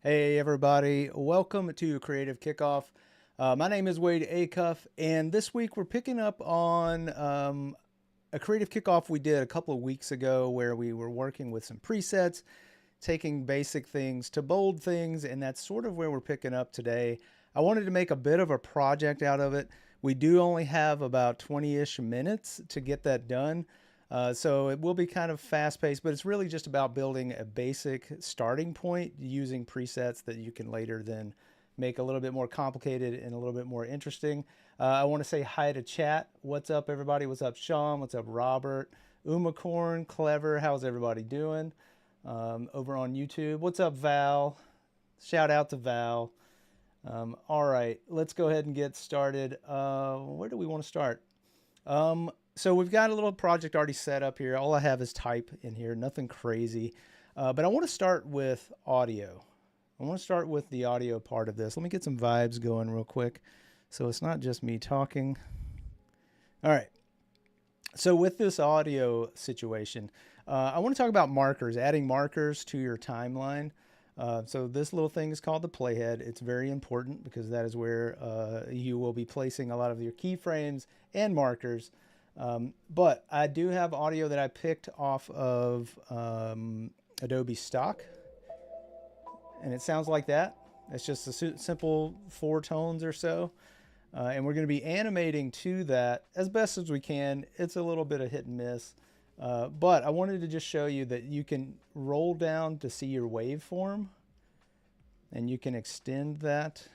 Hey everybody, welcome to Creative Kickoff. My name is Wade Acuff, and this week we're picking up on a Creative Kickoff we did a couple of weeks ago where we were working with some presets, taking basic things to bold things, and that's sort of where we're picking up today. I wanted to make a bit of a project out of it. We do only have about 20-ish minutes to get that done. So it will be kind of fast paced, but it's really just about building a basic starting point using presets that you can later then make a little bit more complicated and a little bit more interesting. I want to say hi to chat. What's up, everybody? What's up, Sean? What's up, Robert? Umacorn, Clever. How's everybody doing over on YouTube? What's up, Val? Shout out to Val. All right, let's go ahead and get started. Where do we want to start? So we've got a little project already set up here. All I have is type in here, nothing crazy. But I want to start with audio. I want to start with the audio part of this. Let me get some vibes going real quick so it's not just me talking. All right. So with this audio situation, I want to talk about markers, adding markers to your timeline. So this little thing is called the playhead. It's very important because that is where you will be placing a lot of your keyframes and markers. But I do have audio that I picked off of Adobe stock, and it sounds like that. It's just a simple 4 tones or so, and we're going to be animating to that as best as we can. It's a little bit of hit and miss, but I wanted to just show you that you can roll down to see your waveform, and you can extend that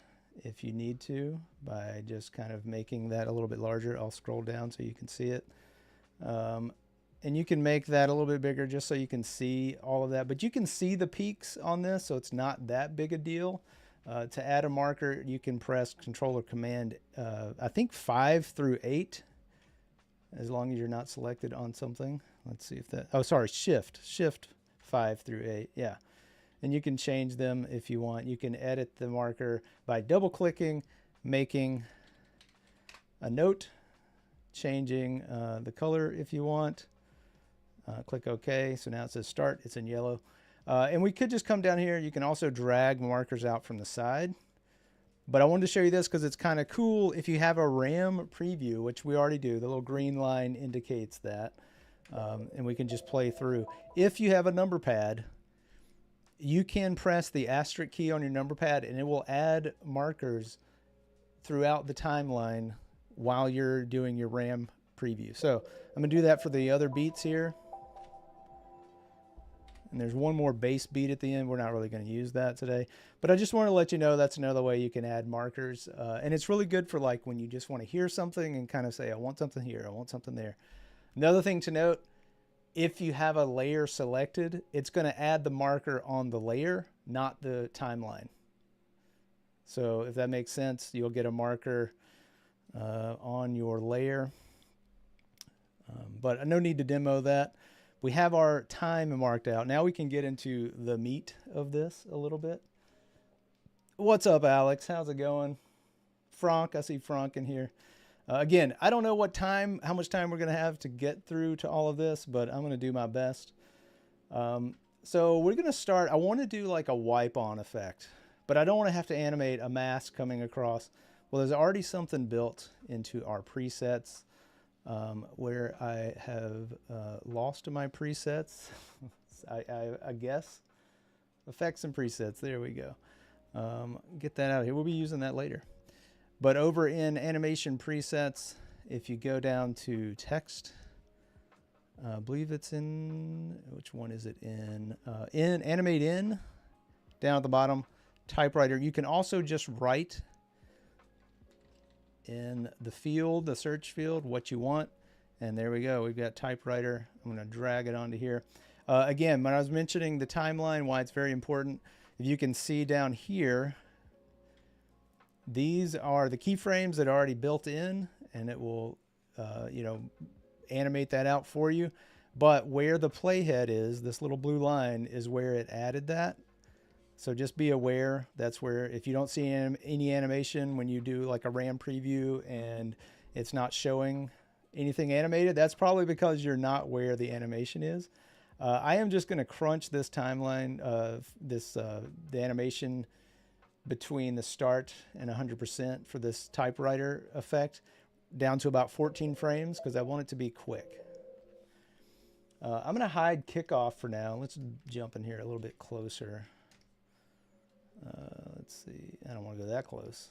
if you need to by just kind of making that a little bit larger. I'll scroll down so you can see it. And you can make that a little bit bigger just so you can see all of that. But you can see the peaks on this, so it's not that big a deal. To add a marker, you can press Control or Command, I think 5 through 8, as long as you're not selected on something. Let's see if that, oh, sorry, Shift 5 through 8, yeah. And you can change them if you want. You can edit the marker by double clicking, making a note, changing the color if you want. Click OK. So now it says start. It's in yellow. And we could just come down here. You can also drag markers out from the side. But I wanted to show you this because it's kind of cool. If you have a RAM preview, which we already do, the little green line indicates that. And we can just play through. If you have a number pad, you can press the asterisk key on your number pad and it will add markers throughout the timeline while you're doing your RAM preview. So I'm gonna do that for the other beats here. And there's one more bass beat at the end. We're not really gonna use that today, but I just wanna let you know that's another way you can add markers. And it's really good for like when you just wanna hear something and kind of say, I want something here, I want something there. Another thing to note, if you have a layer selected, it's going to add the marker on the layer, not the timeline. So if that makes sense, you'll get a marker on your layer. But no need to demo that. We have our time marked out. Now we can get into the meat of this a little bit. What's up, Alex? How's it going? Frank, I see Frank in here. Again, I don't know how much time we're going to have to get through to all of this, but I'm going to do my best. So we're going to start. I want to do like a wipe on effect, but I don't want to have to animate a mask coming across. Well, there's already something built into our presets where I have lost my presets, I guess. Effects and presets. There we go. Get that out of here. We'll be using that later. But over in animation presets, if you go down to text, I believe it's in, which one is it in? Animate in, down at the bottom, typewriter. You can also just write in the field, the search field, what you want. And there we go. We've got typewriter. I'm going to drag it onto here. Again, when I was mentioning the timeline, why it's very important, if you can see down here, these are the keyframes that are already built in, and it will, animate that out for you. But where the playhead is, this little blue line is where it added that. So just be aware. That's where, if you don't see any animation when you do like a RAM preview and it's not showing anything animated, that's probably because you're not where the animation is. I am just going to crunch this timeline of the animation between the start and 100% for this typewriter effect down to about 14 frames because I want it to be quick. I'm going to hide kickoff for now. Let's jump in here a little bit closer. Let's see. I don't want to go that close.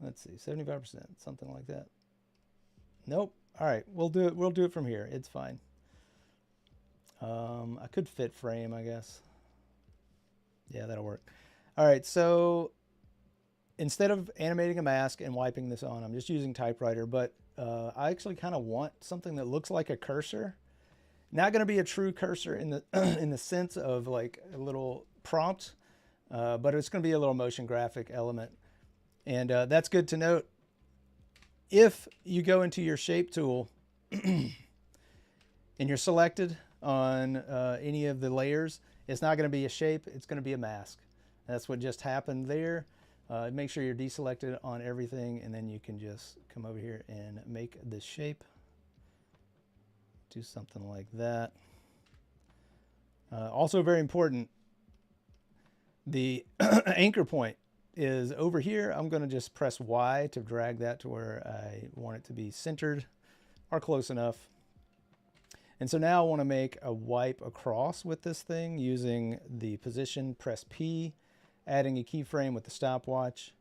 Let's see, 75%, something like that. Nope. All right, we'll do it. We'll do it from here. It's fine. I could fit frame, I guess. Yeah, that'll work. All right, so instead of animating a mask and wiping this on, I'm just using typewriter, but I actually kind of want something that looks like a cursor. Not going to be a true cursor in the in the sense of like a little prompt, but it's going to be a little motion graphic element. And that's good to note. If you go into your shape tool and you're selected on any of the layers, it's not going to be a shape, it's going to be a mask. That's what just happened there. Make sure you're deselected on everything, and then you can just come over here and make this shape. Do something like that. Also very important, the anchor point is over here. I'm going to just press Y to drag that to where I want it to be centered or close enough. And so now I want to make a wipe across with this thing using the position, press P, adding a keyframe with the stopwatch,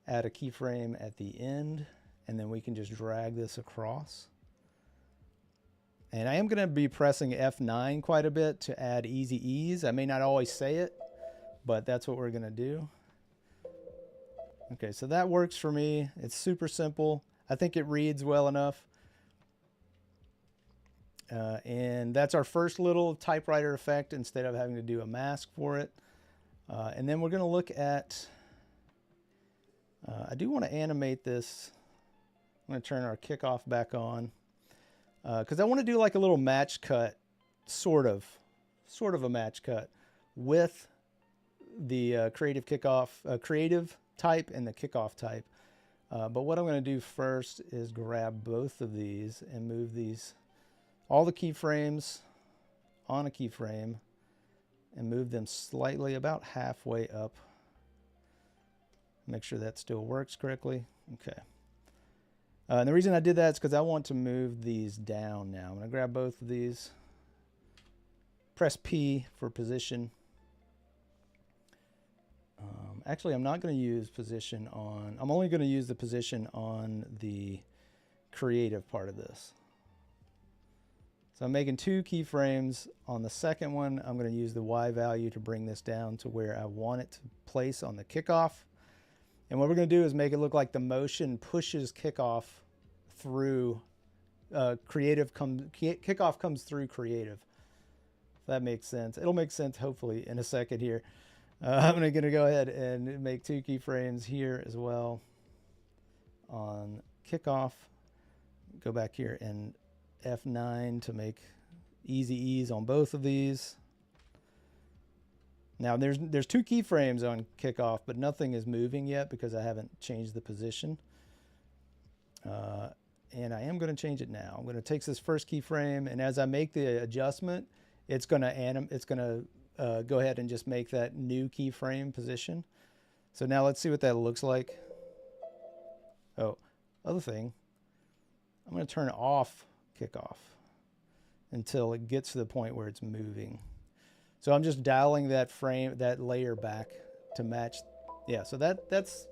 add a keyframe at the end, and then we can just drag this across. And I am going to be pressing F9 quite a bit to add easy ease. I may not always say it, but that's what we're going to do. Okay, so that works for me. It's super simple. I think it reads well enough. And that's our first little typewriter effect instead of having to do a mask for it. And then we're going to look at, I do want to animate this. I'm going to turn our kickoff back on because I want to do like a little match cut, sort of a match cut with the creative kickoff, creative type and the kickoff type. But what I'm going to do first is grab both of these and move these, all the keyframes on a keyframe, and move them slightly about halfway up. Make sure that still works correctly. Okay. And the reason I did that is because I want to move these down now. I'm going to grab both of these, press P for position. Actually, I'm not going to use position on, I'm only going to use the position on the creative part of this. So I'm making 2 keyframes. On the second one, I'm going to use the Y value to bring this down to where I want it to place on the kickoff. And what we're going to do is make it look like the motion pushes kickoff through kickoff comes through creative. If that makes sense. It'll make sense hopefully in a second here. I'm going to go ahead and make 2 keyframes here as well on kickoff. Go back here and F9 to make easy ease on both of these. Now there's 2 keyframes on kickoff, but nothing is moving yet because I haven't changed the position. And I am going to change it now. I'm going to take this first keyframe, and as I make the adjustment, it's going to go ahead and just make that new keyframe position. So now let's see what that looks like. Oh, other thing, I'm going to turn off kickoff until it gets to the point where it's moving. So I'm just dialing that layer back to match. Yeah, so that's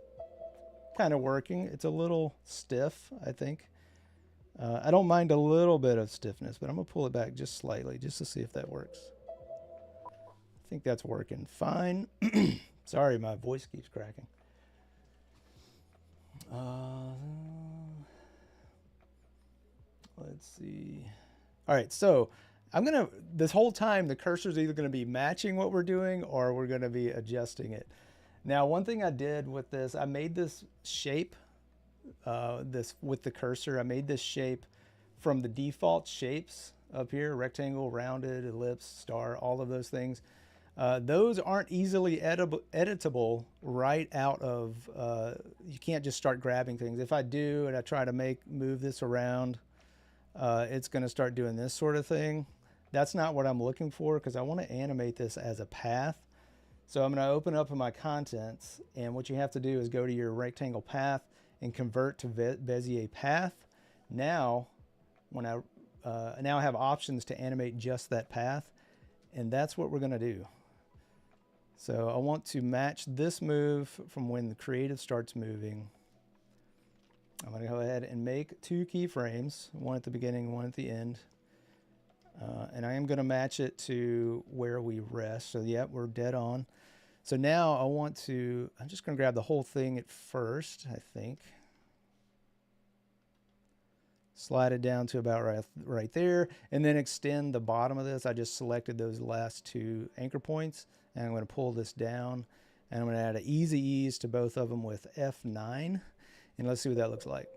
kind of working. It's a little stiff, I think. I don't mind a little bit of stiffness, but I'm going to pull it back just slightly just to see if that works. I think that's working fine. Sorry, my voice keeps cracking. Let's see. All right, so this whole time the cursor is either going to be matching what we're doing or we're going to be adjusting it. Now, one thing I did with this, I made this shape, with the cursor, I made this shape from the default shapes up here, rectangle, rounded, ellipse, star, all of those things. Those aren't easily editable right out of, you can't just start grabbing things. If I do and I try to move this around, it's going to start doing this sort of thing. that's not what I'm looking for, because I want to animate this as a path. So I'm going to open up in my contents, and what you have to do is go to your rectangle path and convert to Bezier path. Now, when I now have options to animate just that path, and that's what we're going to do. So I want to match this move from when the creative starts moving. I'm going to go ahead and make 2 keyframes, one at the beginning, one at the end. And I am going to match it to where we rest. So yeah, we're dead on. So now I'm just going to grab the whole thing at first, I think. Slide it down to about right there, and then extend the bottom of this. I just selected those last 2 anchor points, and I'm going to pull this down, and I'm going to add an easy ease to both of them with F9, and let's see what that looks like.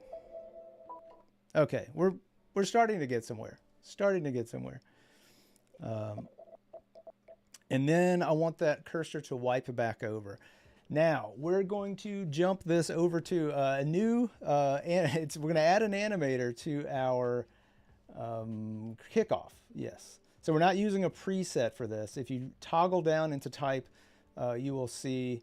Okay, we're starting to get somewhere. And then I want that cursor to wipe back over. Now we're going to jump this over to a new, we're going to add an animator to our Kickoff. Yes. So we're not using a preset for this. If you toggle down into type, you will see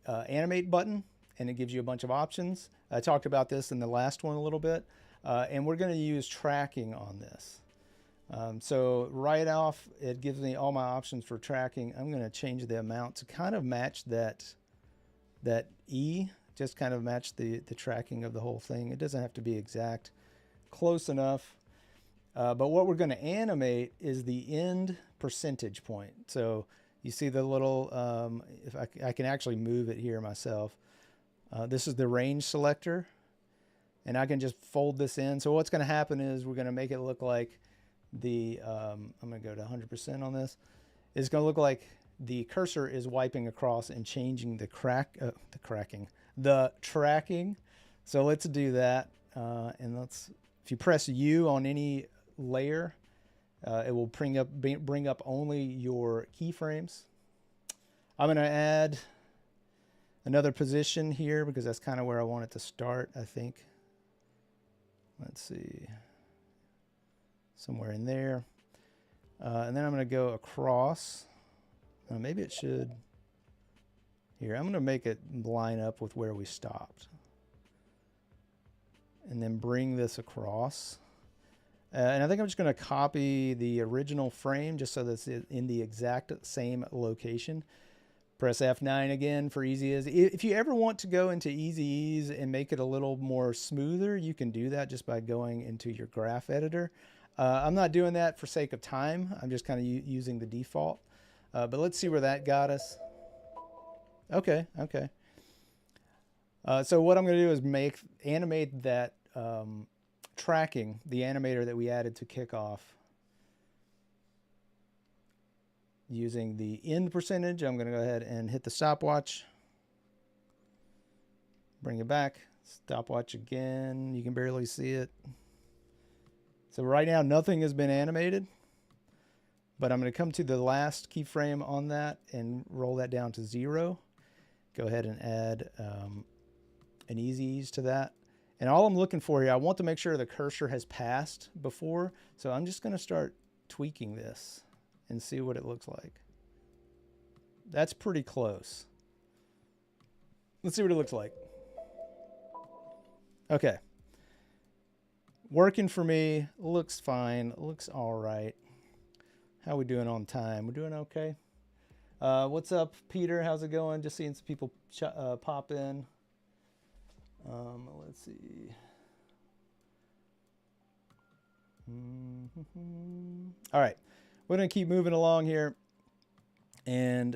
animate button, and it gives you a bunch of options. I talked about this in the last one a little bit, and we're going to use tracking on this. So right off, it gives me all my options for tracking. I'm going to change the amount to kind of match that E, just kind of match the tracking of the whole thing. It doesn't have to be exact, close enough. But what we're going to animate is the end percentage point. So you see the little, if I can actually move it here myself. This is the range selector, and I can just fold this in. So what's going to happen is we're going to make it look like I'm going to go to 100% on this. It's going to look like the cursor is wiping across and changing the tracking. So let's do that. And if you press U on any layer, it will bring up only your keyframes. I'm going to add another position here because that's kind of where I want it to start, I think. Let's see. Somewhere in there. And then I'm going to go across. Maybe it should. Here, I'm going to make it line up with where we stopped. And then bring this across. And I think I'm just going to copy the original frame just so that it's in the exact same location. Press F9 again for easy ease. If you ever want to go into easy ease and make it a little more smoother, you can do that just by going into your graph editor. I'm not doing that for sake of time. I'm just kind of using the default. But let's see where that got us. Okay. So what I'm going to do is animate that tracking, the animator that we added to Kickoff. Using the end percentage, I'm going to go ahead and hit the stopwatch. Bring it back. Stopwatch again. You can barely see it. So right now, nothing has been animated. But I'm going to come to the last keyframe on that and roll that down to 0. Go ahead and add an easy ease to that. And all I'm looking for here, I want to make sure the cursor has passed before. So I'm just going to start tweaking this and see what it looks like. That's pretty close. Let's see what it looks like. Okay. Working for me. Looks fine. Looks all right. How we doing on time? We're doing okay. What's up, Peter? How's it going? Just seeing some people pop in. Let's see. All right. We're going to keep moving along here. And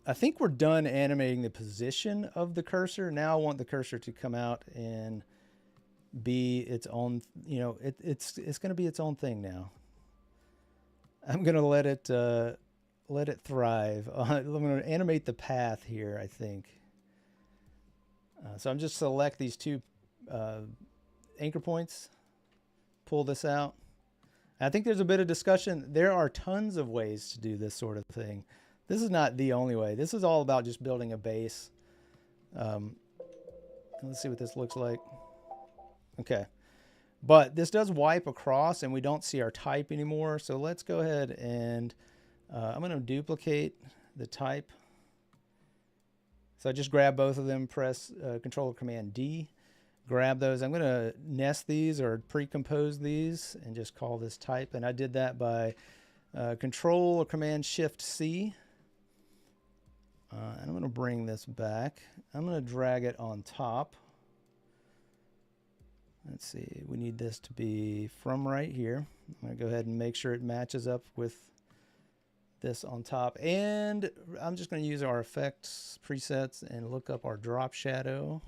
I think we're done animating the position of the cursor. Now I want the cursor to come out and be its own, it's going to be its own thing now. I'm going to let it thrive. I'm going to animate the path here, I think. So I'm just select these 2 anchor points, pull this out. I think there's a bit of discussion. There are tons of ways to do this sort of thing. This is not the only way. This is all about just building a base. Let's see what this looks like. Okay. But this does wipe across and we don't see our type anymore. So let's go ahead and I'm going to duplicate the type. So I just grab both of them, press Control or Command D, grab those. I'm going to nest these or pre-compose these and just call this type. And I did that by Control or Command Shift C. And I'm going to bring this back. I'm going to drag it on top. Let's see, we need this to be from right here. I'm going to go ahead and make sure it matches up with this on top. And I'm just going to use our effects presets and look up our drop shadow.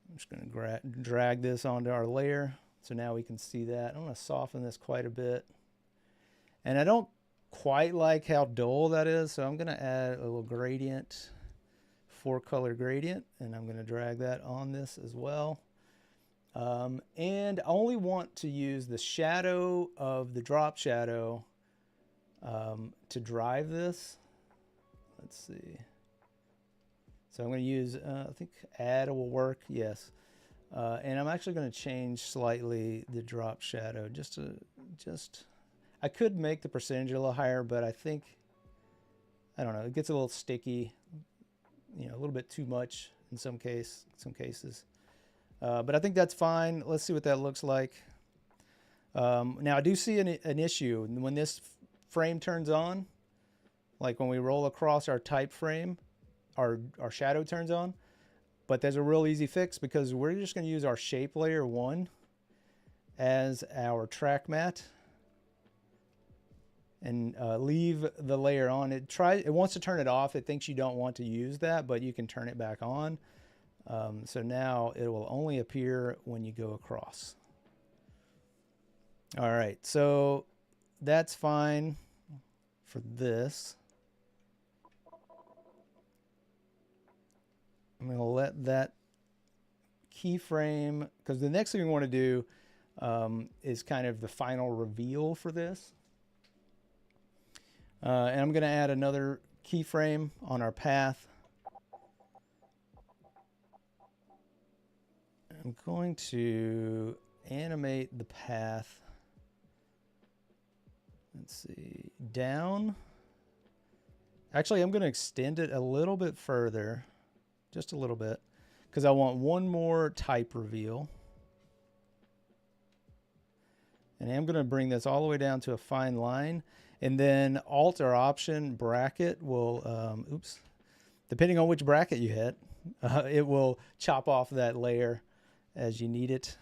I'm just going to drag this onto our layer. So now we can see that. I'm going to soften this quite a bit. And I don't quite like how dull that is, so I'm going to add a little gradient, 4-color gradient, and I'm going to drag that on this as well. And I only want to use the shadow of the drop shadow to drive this. Let's see. So I'm going to use, I think add will work, yes. And I'm actually going to change slightly the drop shadow I could make the percentage a little higher, but I think, I don't know, it gets a little sticky, you know, a little bit too much in some cases. But I think that's fine. Let's see what that looks like. Now I do see an issue when this frame turns on, like when we roll across our type frame, our shadow turns on. But there's a real easy fix because we're just going to use our shape layer 1 as our track matte. And leave the layer on. It wants to turn it off. It thinks you don't want to use that, but you can turn it back on. So now it will only appear when you go across. All right, so that's fine for this. I'm going to let that keyframe, because the next thing we want to do is kind of the final reveal for this. And I'm going to add another keyframe on our path. I'm going to animate the path. Let's see, down. Actually, I'm going to extend it a little bit further, just a little bit, because I want one more type reveal. And I'm going to bring this all the way down to a fine line. And then Alt or Option bracket will, depending on which bracket you hit, it will chop off that layer as you need it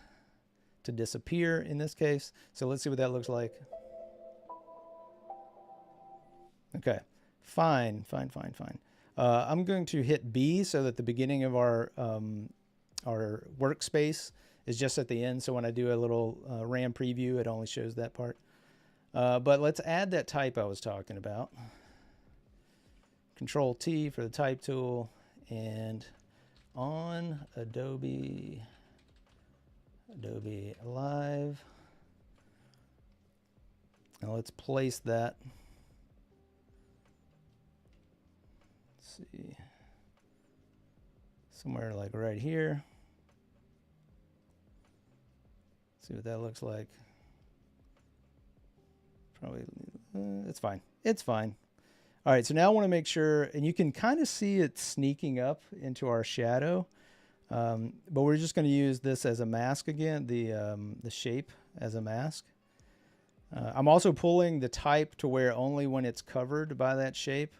to disappear in this case. So let's see what that looks like. Okay, fine. I'm going to hit B so that the beginning of our workspace is just at the end. So when I do a little RAM preview, it only shows that part. But let's add that type I was talking about. Control T for the type tool, and on Adobe Live. Now let's place that. Let's see, somewhere like right here. See what that looks like. Probably, it's fine. It's fine. All right, so now I want to make sure, and you can kind of see it sneaking up into our shadow, but we're just going to use this as a mask again, the shape as a mask. I'm also pulling the type to where only when it's covered by that shape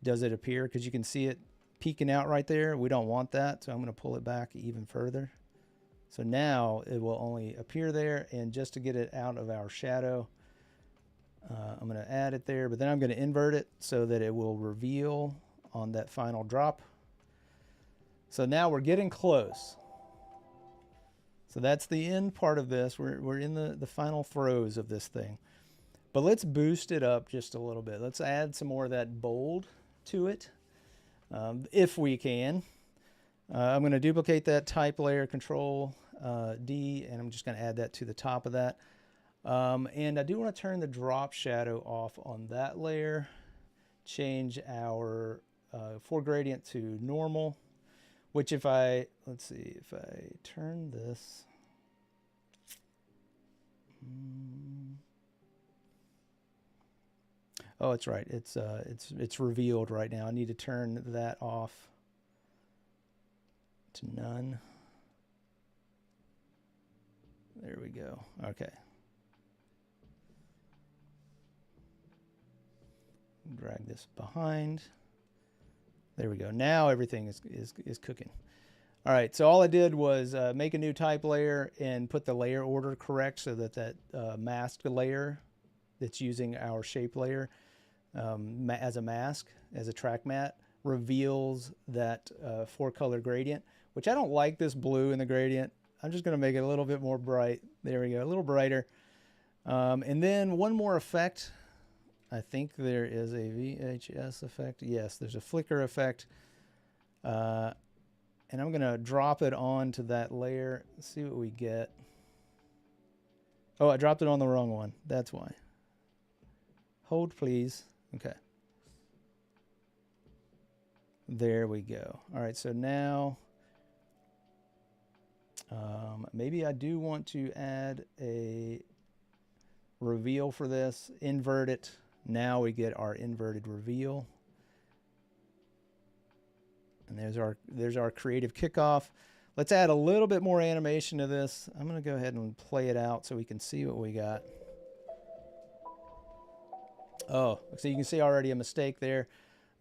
does it appear, because you can see it peeking out right there. We don't want that, so I'm going to pull it back even further. So now it will only appear there, and just to get it out of our shadow, I'm going to add it there, but then I'm going to invert it so that it will reveal on that final drop. So now we're getting close. So that's the end part of this. We're in the final throes of this thing. But let's boost it up just a little bit. Let's add some more of that bold to it, if we can. I'm going to duplicate that type layer, Control D, and I'm just going to add that to the top of that. And I do want to turn the drop shadow off on that layer, change our 4 gradient to normal, which if I, let's see, if I turn this, oh, it's right. It's revealed right now. I need to turn that off to none. There we go. Okay. Drag this behind. There we go. Now everything is cooking. All right, so all I did was make a new type layer and put the layer order correct so that that masked layer that's using our shape layer as a mask, as a track mat, reveals that 4-color gradient, which I don't like this blue in the gradient. I'm just going to make it a little bit more bright. There we go, a little brighter. And then one more effect. I think there is a VHS effect. Yes, there's a flicker effect. And I'm going to drop it onto that layer. Let's see what we get. Oh, I dropped it on the wrong one. That's why. Hold, please. Okay. There we go. All right, so now maybe I do want to add a reveal for this. Invert it. Now we get our inverted reveal. And there's our creative kickoff. Let's add a little bit more animation to this. I'm going to go ahead and play it out so we can see what we got. Oh, so you can see already a mistake there.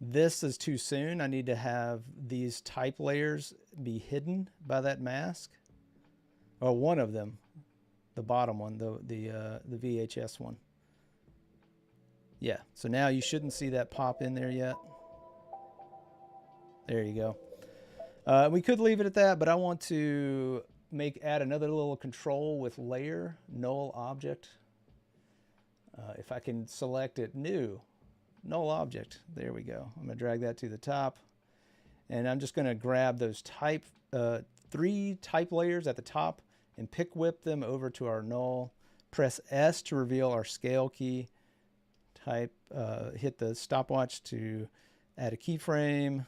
This is too soon. I need to have these type layers be hidden by that mask. Or one of them, the bottom one, the VHS one. Yeah, so now you shouldn't see that pop in there yet. There you go. We could leave it at that, but I want to add another little control with layer, null object. If I can select it, new, null object. There we go. I'm going to drag that to the top. And I'm just going to grab those 3 type layers at the top and pick whip them over to our null. Press S to reveal our scale key. Hit the stopwatch to add a keyframe.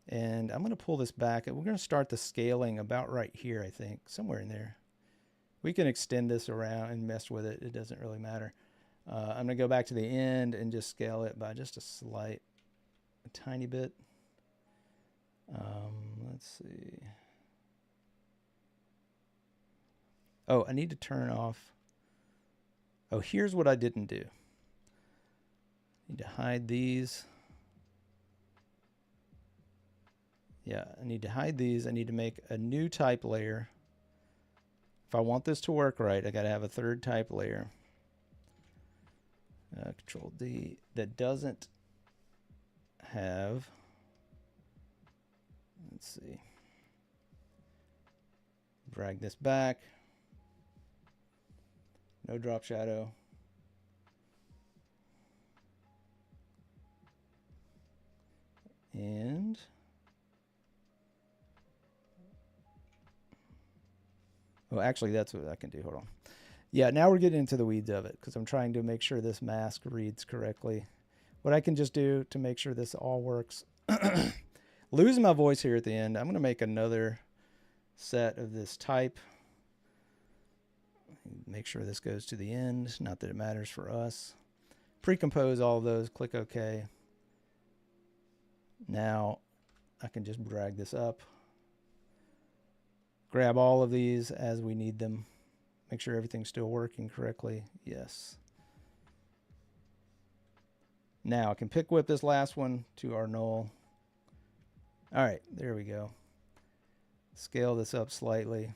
And I'm going to pull this back. We're going to start the scaling about right here, I think, somewhere in there. We can extend this around and mess with it. It doesn't really matter. I'm going to go back to the end and just scale it by just a tiny bit. Let's see. Oh, I need to turn off. Oh, here's what I didn't do. I need to hide these. Yeah, I need to hide these. I need to make a new type layer. If I want this to work right, I got to have a 3rd type layer. Control D that doesn't have, let's see, drag this back, no drop shadow. And oh, actually, that's what I can do. Hold on. Yeah, now we're getting into the weeds of it because I'm trying to make sure this mask reads correctly. What I can just do to make sure this all works, losing my voice here at the end, I'm going to make another set of this type. Make sure this goes to the end. Not that it matters for us. Pre-compose all of those. Click OK. Now I can just drag this up. Grab all of these as we need them. Make sure everything's still working correctly. Yes. Now I can pick whip this last one to our null. All right, there we go. Scale this up slightly.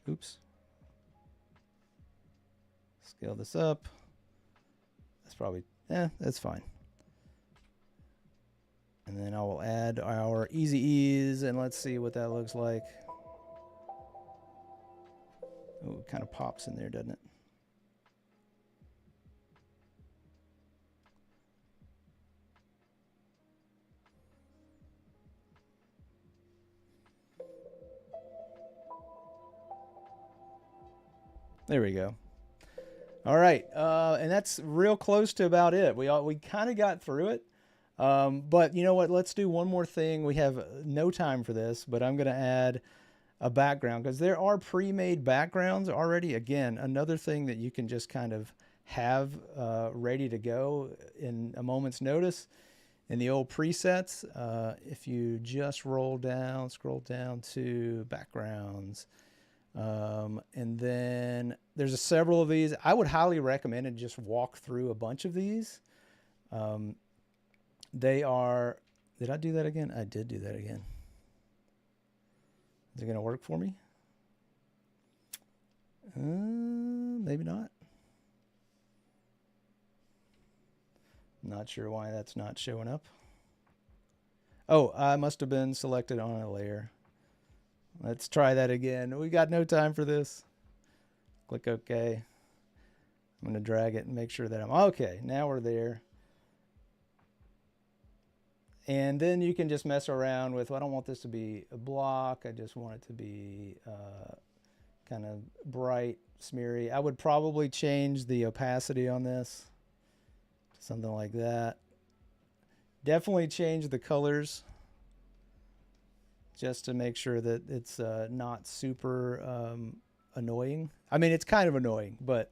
Oops. Scale this up. That's probably, that's fine. And then I will add our easy ease and let's see what that looks like. Oh, it kind of pops in there, doesn't it? There we go. All right, and that's real close to about it. We kind of got through it. But you know what? Let's do one more thing. We have no time for this, but I'm going to add a background because there are pre-made backgrounds already. Again, another thing that you can just kind of have ready to go in a moment's notice. In the old presets, if you just scroll down to backgrounds, and then there's several of these. I would highly recommend it. Just walk through a bunch of these. They are, did I do that again? I did do that again. Is it going to work for me? Maybe not. Not sure why that's not showing up. Oh, I must have been selected on a layer. Let's try that again. We got no time for this. Click OK. I'm going to drag it and make sure that I'm okay. Now we're there. And then you can just mess around with, well, I don't want this to be a block. I just want it to be kind of bright, smeary. I would probably change the opacity on this to something like that. Definitely change the colors just to make sure that it's not super annoying. I mean, it's kind of annoying, but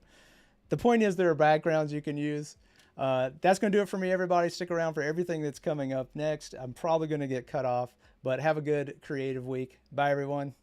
the point is there are backgrounds you can use. That's going to do it for me, everybody. Stick around for everything that's coming up next. I'm probably going to get cut off, but have a good creative week. Bye, everyone.